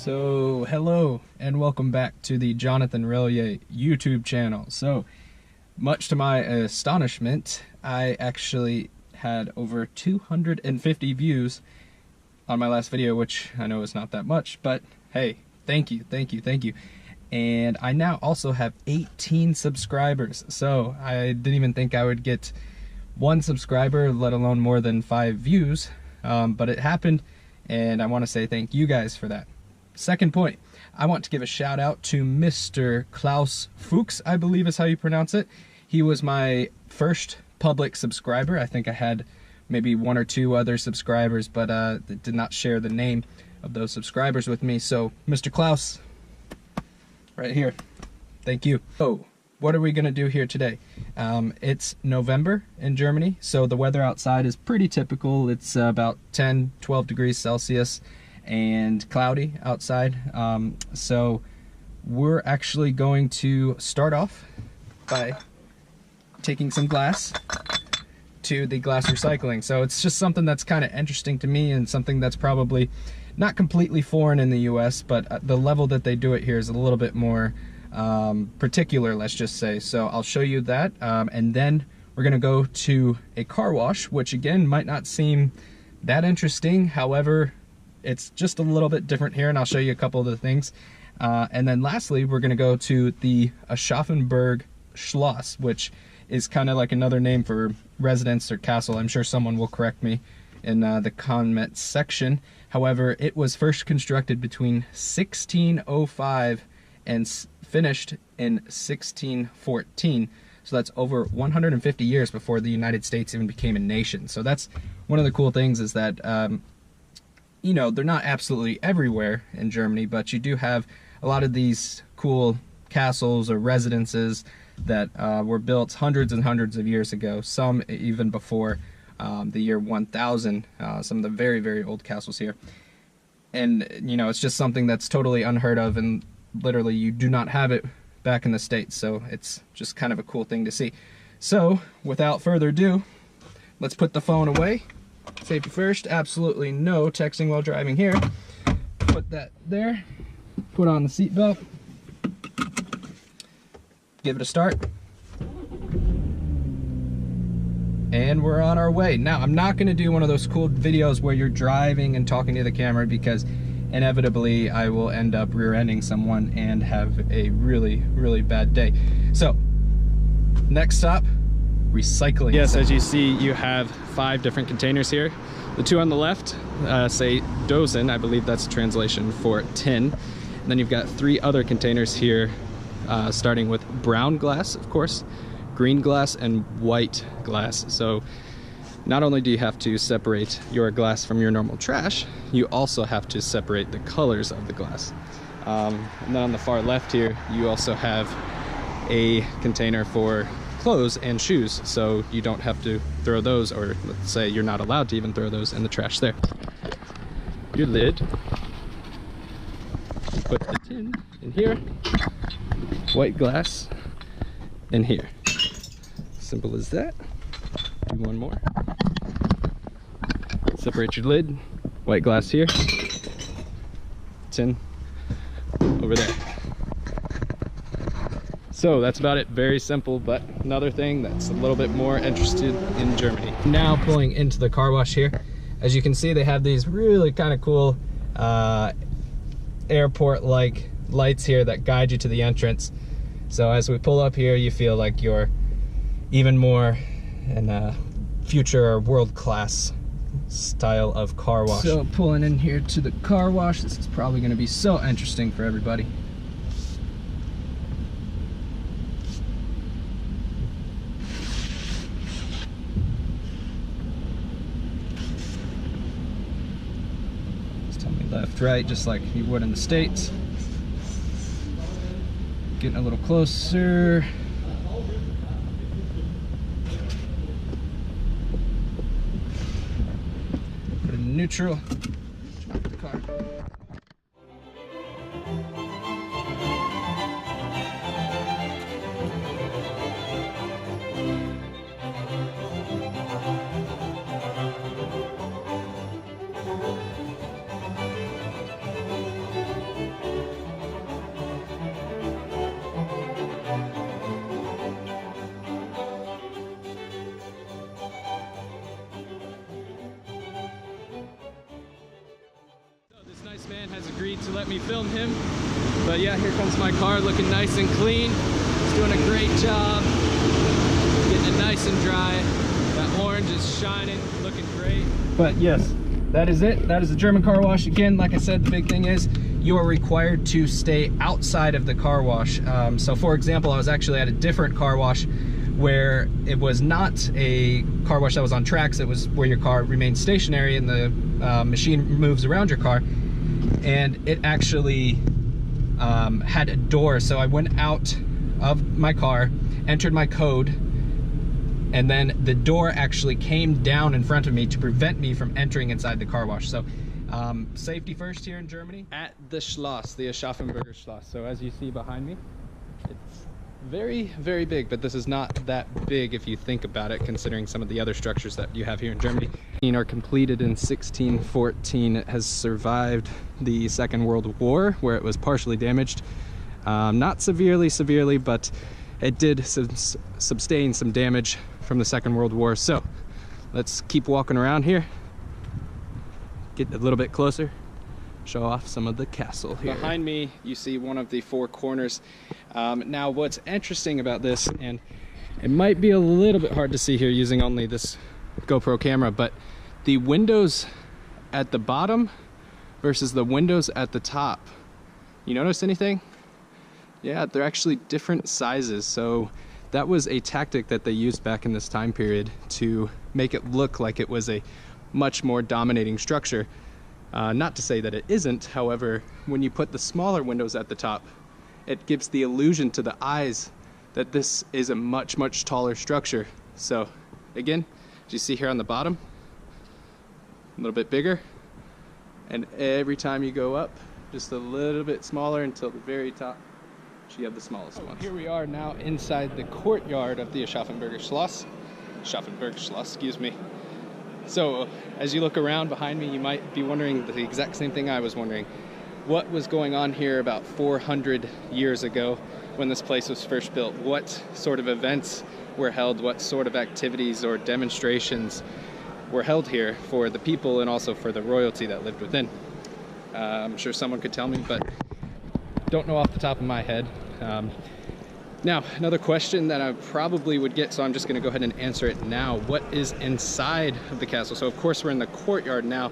So, hello and welcome back to the Jonathan Relyea YouTube channel. So, much to my astonishment, I actually had over 250 views on my last video, which I know is not that much, but hey, thank you. And I now also have 18 subscribers. So, I didn't even think I would get one subscriber, let alone more than 5 views, but it happened, and I want to say thank you guys for that. Second point, I want to give a shout out to Mr. Klaus Fuchs, I believe is how you pronounce it. He was my first public subscriber. I think I had maybe 1 or 2 other subscribers, but they did not share the name of those subscribers with me. So, Mr. Klaus, right here, thank you. So, what are we gonna do here today? It's November in Germany, so the weather outside is pretty typical. It's about 10-12 degrees Celsius and cloudy outside. So we're actually going to start off by taking some glass to the glass recycling. So it's just something that's kind of interesting to me and something that's probably not completely foreign in the US, but the level that they do it here is a little bit more particular, let's just say. So I'll show you that, and then we're gonna go to a car wash, which again might not seem that interesting. However, it's just a little bit different here, and I'll show you a couple of the things. And then lastly, we're gonna go to the Aschaffenburg Schloss, which is kind of like another name for residence or castle. I'm sure someone will correct me in the comment section. However, it was first constructed between 1605 and finished in 1614. So that's over 150 years before the United States even became a nation. So that's one of the cool things, is that you know, they're not absolutely everywhere in Germany, but you do have a lot of these cool castles or residences that were built hundreds and hundreds of years ago, some even before the year 1000, some of the very, very old castles here. And, you know, it's just something that's totally unheard of, and literally you do not have it back in the States, so it's just kind of a cool thing to see. So, without further ado, let's put the phone away. Safety first, absolutely no texting while driving here. Put that there, put on the seatbelt, give it a start, and we're on our way. Now, I'm not gonna do one of those cool videos where you're driving and talking to the camera, because inevitably I will end up rear-ending someone and have a really, really bad day. So, next stop, recycling. Yes, as you see, you have 5 different containers here. The 2 on the left say Dosen, I believe that's a translation for tin. And then you've got 3 other containers here, starting with brown glass, of course, green glass, and white glass. So not only do you have to separate your glass from your normal trash, you also have to separate the colors of the glass. And then on the far left here, you also have a container for clothes and shoes, so you don't have to throw those, or let's say you're not allowed to even throw those in the trash there. Your lid, put the tin in here, white glass in here. Simple as that. Do one more. Separate your lid, white glass here, tin over there. So that's about it. Very simple, but another thing that's a little bit more interested in Germany. Now pulling into the car wash here. As you can see, they have these really kind of cool airport-like lights here that guide you to the entrance. So as we pull up here, you feel like you're even more in a future or world-class style of car wash. So pulling in here to the car wash, this is probably going to be so interesting for everybody. Left, right, just like you would in the States. Getting a little closer. Put it in neutral. Jump the car. man has agreed to let me film him. But yeah, here comes my car looking nice and clean. It's doing a great job. Getting it nice and dry. That orange is shining, looking great. But yes, that is it. That is the German car wash. Again, like I said, the big thing is you are required to stay outside of the car wash. So for example, I was actually at a different car wash where it was not a car wash that was on tracks. It was where your car remains stationary and the machine moves around your car. And it actually had a door. So I went out of my car, entered my code, and then the door actually came down in front of me to prevent me from entering inside the car wash. So safety first here in Germany. At the Schloss, the Aschaffenburg Schloss. So as you see behind me, it's very, very big, but this is not that big if you think about it, considering some of the other structures that you have here in Germany. Are completed in 1614. It has survived the Second World War, where it was partially damaged. Not severely, but it did sustain some damage from the Second World War. So let's keep walking around here, get a little bit closer, show off some of the castle here. Behind me, you see one of the four corners. Now, what's interesting about this, and it might be a little bit hard to see here using only this GoPro camera, but the windows at the bottom versus the windows at the top. You notice anything? Yeah, they're actually different sizes. So that was a tactic that they used back in this time period to make it look like it was a much more dominating structure. Not to say that it isn't, however, when you put the smaller windows at the top, it gives the illusion to the eyes that this is a much, much taller structure. So again, as you see here on the bottom, a little bit bigger, and every time you go up, just a little bit smaller until the very top, you have the smallest one. Here we are now inside the courtyard of the Aschaffenburg Schloss. Excuse me. So as you look around behind me, you might be wondering the exact same thing I was wondering. What was going on here about 400 years ago when this place was first built? What sort of events were held? What sort of activities or demonstrations were held here for the people and also for the royalty that lived within? I'm sure someone could tell me, but don't know off the top of my head. Now, another question that I probably would get, so I'm just gonna go ahead and answer it now. What is inside of the castle? So of course we're in the courtyard now,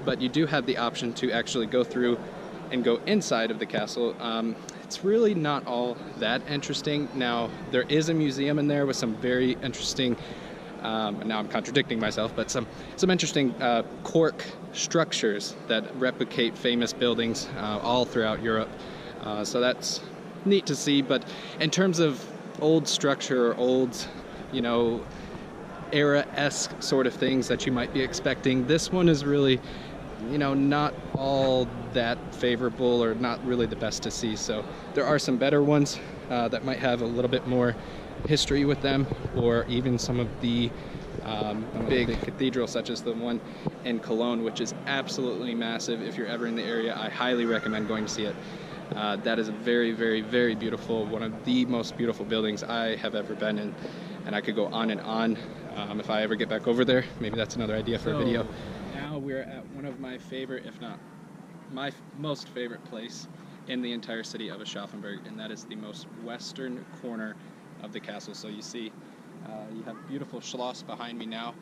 but you do have the option to actually go through and go inside of the castle. It's really not all that interesting. Now, there is a museum in there with some very interesting, now I'm contradicting myself, but some interesting cork structures that replicate famous buildings all throughout Europe. So that's neat to see. But in terms of old structure or old, you know, era-esque sort of things that you might be expecting, this one is really, you know, not all that favorable or not really the best to see. So there are some better ones that might have a little bit more history with them, or even some of the big cathedrals such as the one in Cologne, which is absolutely massive. If you're ever in the area, I highly recommend going to see it. That is a very, very, very beautiful, one of the most beautiful buildings I have ever been in, and I could go on and on. If I ever get back over there, maybe that's another idea for a video. Now we're at one of my favorite, if not my most favorite place in the entire city of Aschaffenburg, and that is the most western corner of the castle. So you see, you have beautiful Schloss behind me now.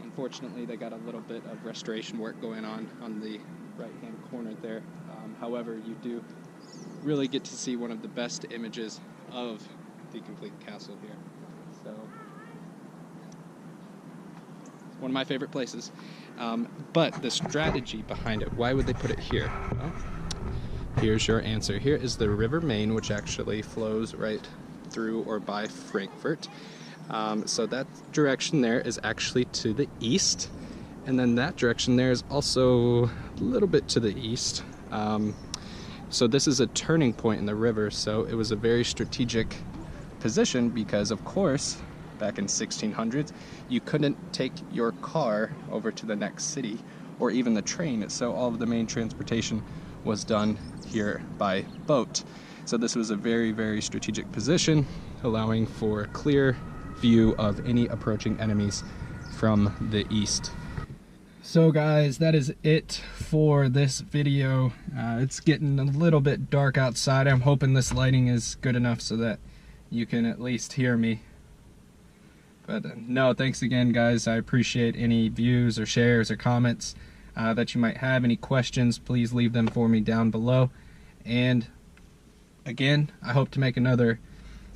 Unfortunately, they got a little bit of restoration work going on the right-hand corner there. However, you do really get to see one of the best images of the complete castle here. So, it's one of my favorite places. But the strategy behind it, why would they put it here? Well, here's your answer. Here is the River Main, which actually flows right through or by Frankfurt. So that direction there is actually to the east, and then that direction there is also a little bit to the east. So this is a turning point in the river, so it was a very strategic position because, of course, back in 1600s, you couldn't take your car over to the next city or even the train, so all of the main transportation was done here by boat. So this was a very, very strategic position, allowing for a clear view of any approaching enemies from the east. So guys, that is it for this video. It's getting a little bit dark outside. I'm hoping this lighting is good enough so that you can at least hear me. But no, thanks again guys. I appreciate any views or shares or comments that you might have. Any questions, please leave them for me down below. And again, I hope to make another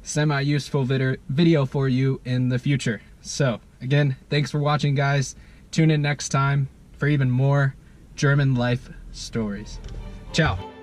semi-useful video for you in the future. So again, thanks for watching guys. Tune in next time for even more German life stories. Ciao.